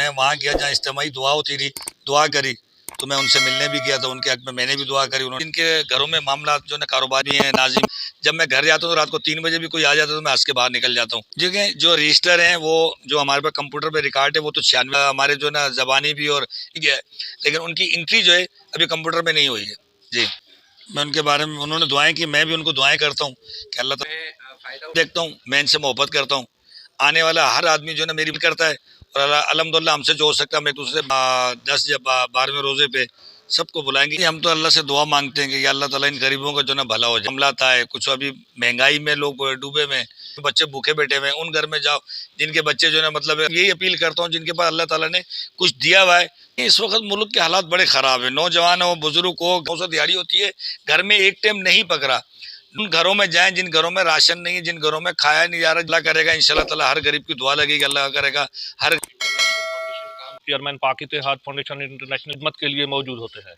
मैं वहाँ गया जहाँ इज्तिमाई दुआ होती थी, दुआ करी, तो मैं उनसे मिलने भी गया था, उनके हक में मैंने भी दुआ करी। उन्होंने इनके घरों में मामला जो है कारोबारी हैं नाजिम, जब मैं घर जाता हूँ तो रात को 3 बजे भी कोई आ जाता है तो मैं हंस के बाहर निकल जाता हूँ। क्योंकि जो रजिस्टर हैं वो जो हमारे पास कंप्यूटर पे रिकॉर्ड है वो तो 96 हमारे जो ना जबानी भी और है, लेकिन उनकी एंट्री जो है अभी कंप्यूटर पे नहीं हुई है जी। मैं उनके बारे में, उन्होंने दुआएं की, मैं भी उनको दुआएं करता हूँ कि अल्लाह ताला, देखता हूँ मैं इनसे मोहब्बत करता हूँ। आने वाला हर आदमी जो है ना मेरी भी करता है, और अल्हम्दुलिल्लाह हमसे जो हो सकता है हम एक दूसरे 10 या 12वें रोजे पे सबको बुलाएंगे। हम तो अल्लाह से दुआ मांगते हैं कि या अल्लाह ताला इन गरीबों का जो ना भला हो जाए। हमला आता है कुछ, अभी महंगाई में लोग डूबे में, बच्चे भूखे बैठे हुए हैं, उन घर में जाओ जिनके बच्चे जो है मतलब यही अपील करता हूँ जिनके पास अल्लाह ताला ने कुछ दिया हुआ है। इस वक्त मुल्क के हालात बड़े ख़राब है, नौजवान हो बुजुर्ग हो, गाँव से दिहाड़ी होती है, घर में एक टाइम नहीं पकड़ा। उन घरों में जाएं जिन घरों में राशन नहीं है, जिन घरों में खाया नहीं जा रहा, अल्लाह करेगा इंशाल्लाह ताला हर गरीब की दुआ लगेगी, अल्लाह करेगा हर। चेयरमैन पाक इत्तेहाद फाउंडेशन इंटरनेशनल खिदमत के लिए मौजूद होते हैं।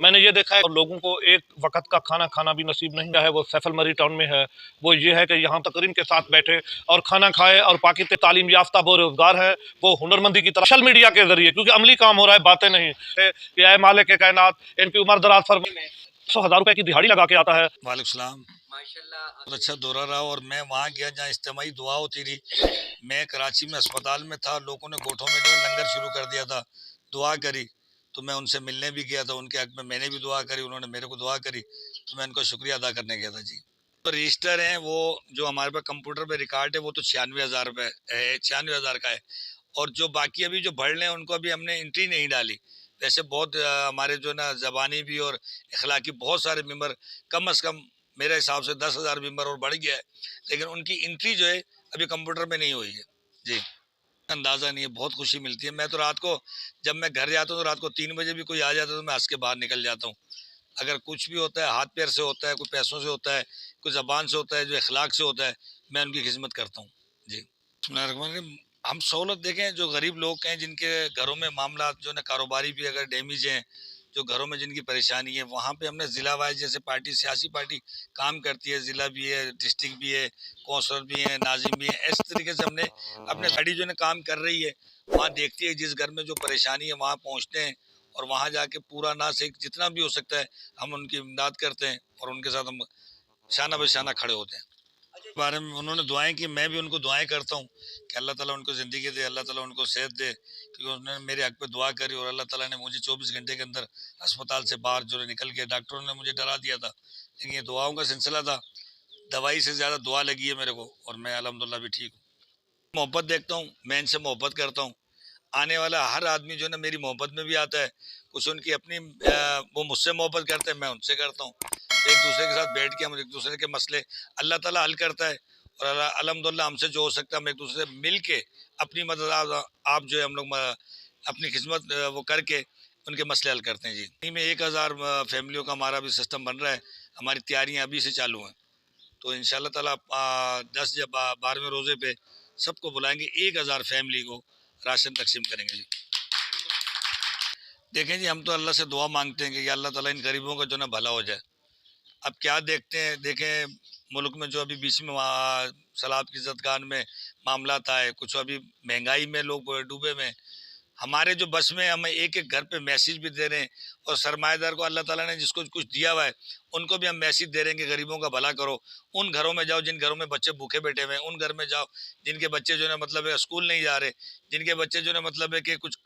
मैंने ये देखा है और लोगों को एक वक्त का खाना खाना भी नसीब नहीं है, वो सैफल मरी टाउन में है। वो ये है कि यहाँ तकरीन के साथ बैठे और खाना खाए, और बाकी तालीम याफ्ता वो रोजगार है वो हुनरमंदी की तरह सोशल मीडिया के जरिए, क्योंकि अमली काम हो रहा है, बातें नहीं कि आए मालिक के कायनात इनकी उम्र दराज फरमा 100,000 रुपए की दिहाड़ी लगा के आता है। वालेकुम सलाम, बहुत अच्छा दौरा रहा। और मैं वहाँ गया जहाँ इज्तिमाई दुआ होती थी, मैं कराची में अस्पताल में था, लोगों ने गोठों में जो लंगर शुरू कर दिया था, दुआ करी, तो मैं उनसे मिलने भी गया था, उनके हक में मैंने भी दुआ करी, उन्होंने मेरे को दुआ करी, तो मैं उनको शुक्रिया अदा करने गया था जी। तो रजिस्टर हैं वो जो हमारे पास कंप्यूटर पे रिकॉर्ड है वो तो 96,000 रुपये है, 96,000 का है। और जो बाकी अभी जो बढ़ रहे हैं उनको अभी हमने एंट्री नहीं डाली। वैसे बहुत हमारे जो ना ज़बानी भी और इखलाकी बहुत सारे मेंबर, कम अज़ कम मेरे हिसाब से 10,000 मेंबर और बढ़ गया है, लेकिन उनकी एंट्री जो है अभी कंप्यूटर में नहीं हुई है जी। अंदाज़ा नहीं है, बहुत खुशी मिलती है। मैं तो रात को, जब मैं घर जाता हूँ तो रात को 3 बजे भी कोई आ जाता है तो मैं हंस के बाहर निकल जाता हूँ। अगर कुछ भी होता है हाथ पैर से होता है, कोई पैसों से होता है, कोई ज़बान से होता है, जो इखलाक से होता है, मैं उनकी खिदमत करता हूँ जी। बिस्मिल्लाहिर्रहमानिर्रहीम। हम सहूलत देखें, जो गरीब लोग हैं जिनके घरों में मामला जो है कारोबारी भी अगर डैमेज हैं, जो घरों में जिनकी परेशानी है, वहाँ पे हमने ज़िला वाइज, जैसे पार्टी सियासी पार्टी काम करती है, ज़िला भी है, डिस्ट्रिक्ट भी है, कौंसलर भी हैं, नाजिम भी हैं, इस तरीके से हमने अपने गाड़ी जो है काम कर रही है, वहाँ देखती है जिस घर में जो परेशानी है वहाँ पहुँचते हैं, और वहाँ जाके पूरा ना से जितना भी हो सकता है हम उनकी इमदाद करते हैं, और उनके साथ हम शाना बशाना खड़े होते हैं। बारे में उन्होंने दुआएं की, मैं भी उनको दुआएं करता हूँ कि अल्लाह ताला उनको ज़िंदगी दे, अल्लाह ताला उनको सेहत दे, क्योंकि उन्होंने मेरे हक पे दुआ करी, और अल्लाह ताला ने मुझे 24 घंटे के अंदर अस्पताल से बाहर जो निकल के, डॉक्टरों ने मुझे डरा दिया था, लेकिन ये दुआओं का सिलसिला था, दवाई से ज़्यादा दुआ लगी है मेरे को, और मैं अल्हम्दुलिल्लाह भी ठीक हूँ। मोहब्बत देखता हूँ, मैं इनसे मोहब्बत करता हूँ। आने वाला हर आदमी जो है ना मेरी मोहब्बत में भी आता है, कुछ उनकी अपनी वो मुझसे मोहब्बत करते हैं, मैं उनसे करता हूँ। एक दूसरे के साथ बैठ के हम एक दूसरे के मसले अल्लाह ताला हल करता है, और अल्हम्दुलिल्लाह हमसे जो हो सकता है हम एक दूसरे से मिल के अपनी मदद आप जो है हम लोग अपनी खिदमत वो करके उनके मसले हल करते हैं जी। इन्हीं में 1,000 फैमिलियों का हमारा भी सिस्टम बन रहा है, हमारी तैयारियाँ अभी से चालू हैं, तो इंशाल्लाह ताला 10 या 12वें रोज़े पे सबको बुलाएंगे, 1,000 फैमिली को राशन तकसीम करेंगे जी। देखें जी, हम तो अल्लाह से दुआ मांगते हैं कि या अल्लाह ताला इन गरीबों का जो ना भला हो जाए। अब क्या देखते हैं, देखें मुल्क में जो अभी बीच में सलाब की ज़दगान में मामला आए, कुछ अभी महंगाई में लोग डूबे में, हमारे जो बस में हम एक एक घर पे मैसेज भी दे रहे हैं, और सरमाएदार को अल्लाह ताला ने जिसको कुछ दिया हुआ है उनको भी हम मैसेज दे रहे हैं कि गरीबों का भला करो। उन घरों में जाओ जिन घरों में बच्चे भूखे बैठे हुए हैं, उन घर में जाओ जिनके बच्चे जो है मतलब है स्कूल नहीं जा रहे, जिनके बच्चे जो है मतलब है कि कुछ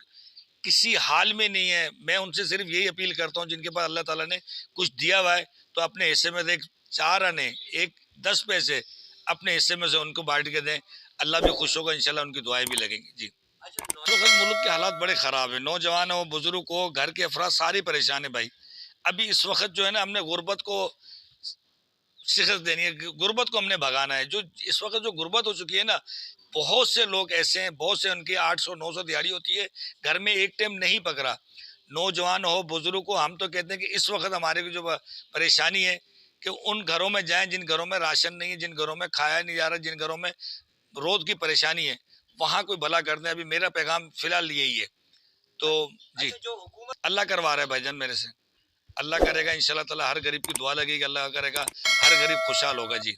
किसी हाल में नहीं है। मैं उनसे सिर्फ यही अपील करता हूँ जिनके पास अल्लाह ताला ने कुछ दिया हुआ है, तो अपने हिस्से में से 4 आने, एक 10 पैसे अपने हिस्से में से उनको बांट के दें, अल्लाह भी खुश होगा, इंशाल्लाह उनकी दुआएं भी लगेंगी जी। इस वक्त मुल्क के हालात बड़े ख़राब है, नौजवान हो बुजुर्ग हो, घर के अफराद सारे परेशान है भाई। अभी इस वक्त जो है ना हमने गुर्बत को शिकस्त देनी है, गुर्बत को हमने भगाना है। जो इस वक्त जो गुर्बत हो चुकी है ना, बहुत से लोग ऐसे हैं, बहुत से उनकी 800-900 दिहाड़ी होती है, घर में एक टाइम नहीं पकड़ा। नौजवान हो बुजुर्ग हो, हम तो कहते हैं कि इस वक्त हमारे को जो परेशानी है कि उन घरों में जाएं जिन घरों में राशन नहीं है, जिन घरों में खाया नहीं जा रहा, जिन घरों में रोज की परेशानी है, वहाँ कोई भला कर दें। अभी मेरा पैगाम फिलहाल यही है। तो जी, अल्लाह करवा रहा है भाईजान मेरे से, अल्लाह करेगा इंशाल्लाह ताला हर गरीब की दुआ लगेगी, अल्लाह करेगा हर गरीब खुशहाल होगा जी।